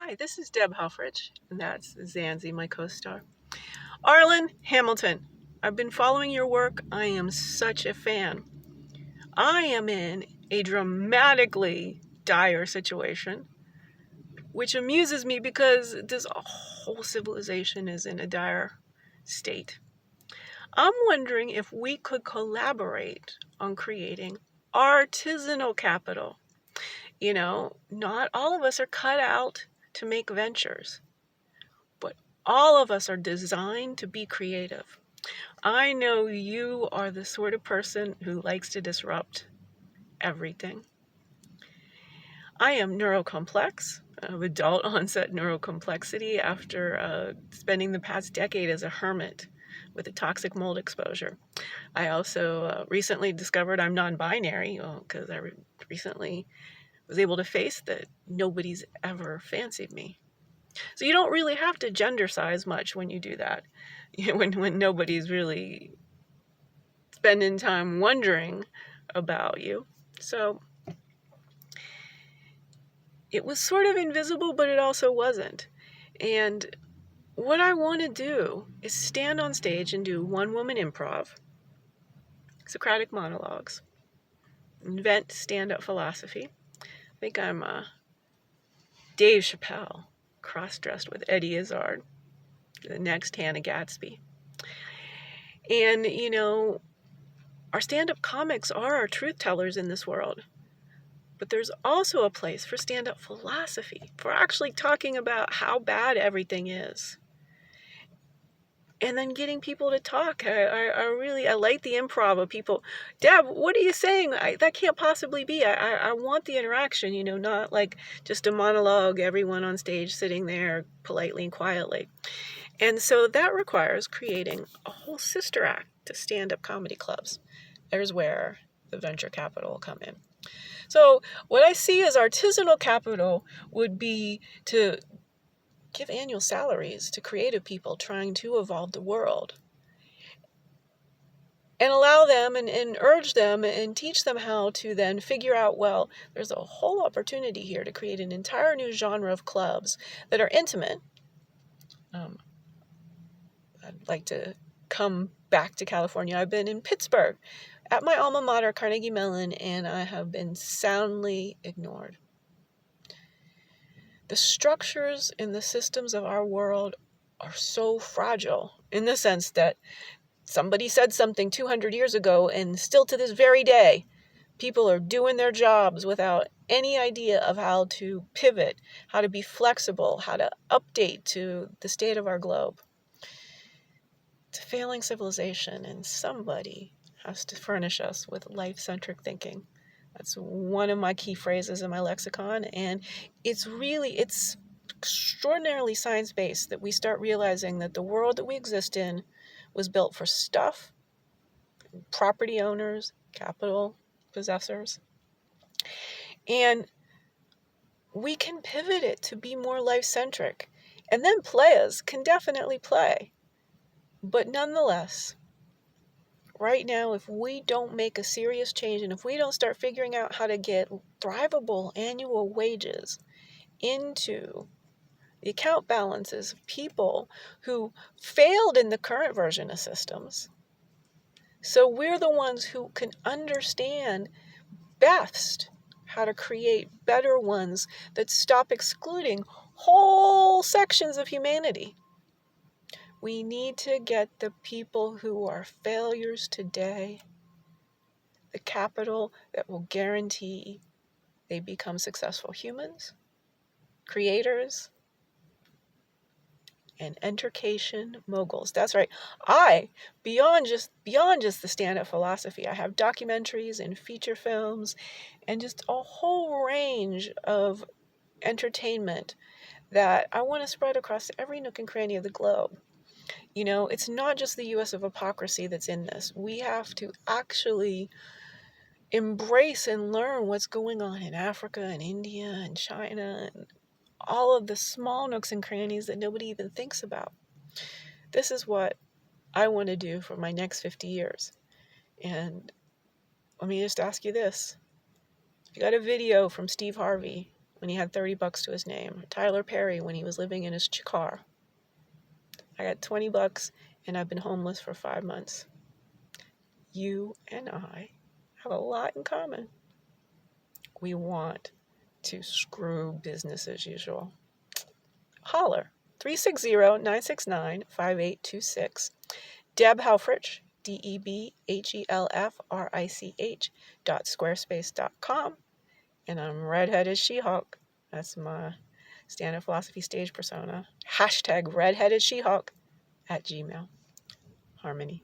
Hi, this is Deb Huffrich, and that's Zanzi, my co-star. Arlan Hamilton, I've been following your work. I am such a fan. I am in a dramatically dire situation, which amuses me because this whole civilization is in a dire state. I'm wondering if we could collaborate on creating artisanal capital. You know, not all of us are cut out to make ventures, but all of us are designed to be creative. I know you are the sort of person who likes to disrupt everything. I am neurocomplex, of adult onset neurocomplexity after spending the past decade as a hermit with a toxic mold exposure. I also recently discovered I'm non-binary because I recently was able to face that nobody's ever fancied me. So you don't really have to gender size much when you do that, when nobody's really spending time wondering about you. So it was sort of invisible, but it also wasn't. And what I want to do is stand on stage and do one-woman-improv, Socratic monologues, invent Standup Philosophy. I think I'm Dave Chappelle, cross-dressed with Eddie Izzard, the next Hannah Gadsby. And, you know, our stand-up comics are our truth tellers in this world. But there's also a place for stand-up philosophy, for actually talking about how bad everything is. And then getting people to talk. I like the improv of people. Deb, what are you saying? That can't possibly be. I want the interaction, you know, not like just a monologue, everyone on stage sitting there politely and quietly. And so that requires creating a whole sister act to stand-up comedy clubs. There's where the venture capital will come in. So what I see as artisanal capital would be to give annual salaries to creative people trying to evolve the world and allow them and urge them and teach them how to then figure out, well, there's a whole opportunity here to create an entire new genre of clubs that are intimate. I'd like to come back to California. I've been in Pittsburgh at my alma mater, Carnegie Mellon, and I have been soundly ignored. The structures and the systems of our world are so fragile in the sense that somebody said something 200 years ago, and still to this very day, people are doing their jobs without any idea of how to pivot, how to be flexible, how to update to the state of our globe. It's a failing civilization, and somebody has to furnish us with life-centric thinking. That's one of my key phrases in my lexicon, and it's extraordinarily science-based that we start realizing that the world that we exist in was built for stuff, property owners, capital possessors, and we can pivot it to be more life-centric. And then players can definitely play. But nonetheless, right now, if we don't make a serious change and if we don't start figuring out how to get thrivable annual wages into the account balances of people who failed in the current version of systems, so we're the ones who can understand best how to create better ones that stop excluding whole sections of humanity. We need to get the people who are failures today the capital that will guarantee they become successful humans, creators, and enter-cation moguls. That's right. Beyond just the stand-up philosophy, I have documentaries and feature films and just a whole range of entertainment that I want to spread across every nook and cranny of the globe. You know, it's not just the US of hypocrisy that's in this. We have to actually embrace and learn what's going on in Africa and India and China and all of the small nooks and crannies that nobody even thinks about. This is what I want to do for my next 50 years. And let me just ask you this. I got a video from Steve Harvey when he had 30 bucks to his name. Tyler Perry when he was living in his car. I got 20 bucks and I've been homeless for 5 months. You and I have a lot in common. We want to screw business as usual. Holler, 360-969-5826. Deb Helfrich, DebHelfrich.squarespace.com. And I'm Redheaded She-Hulk. That's my Standup Philosophy stage persona. #Redheaded She-Hulk @gmail. Harmony.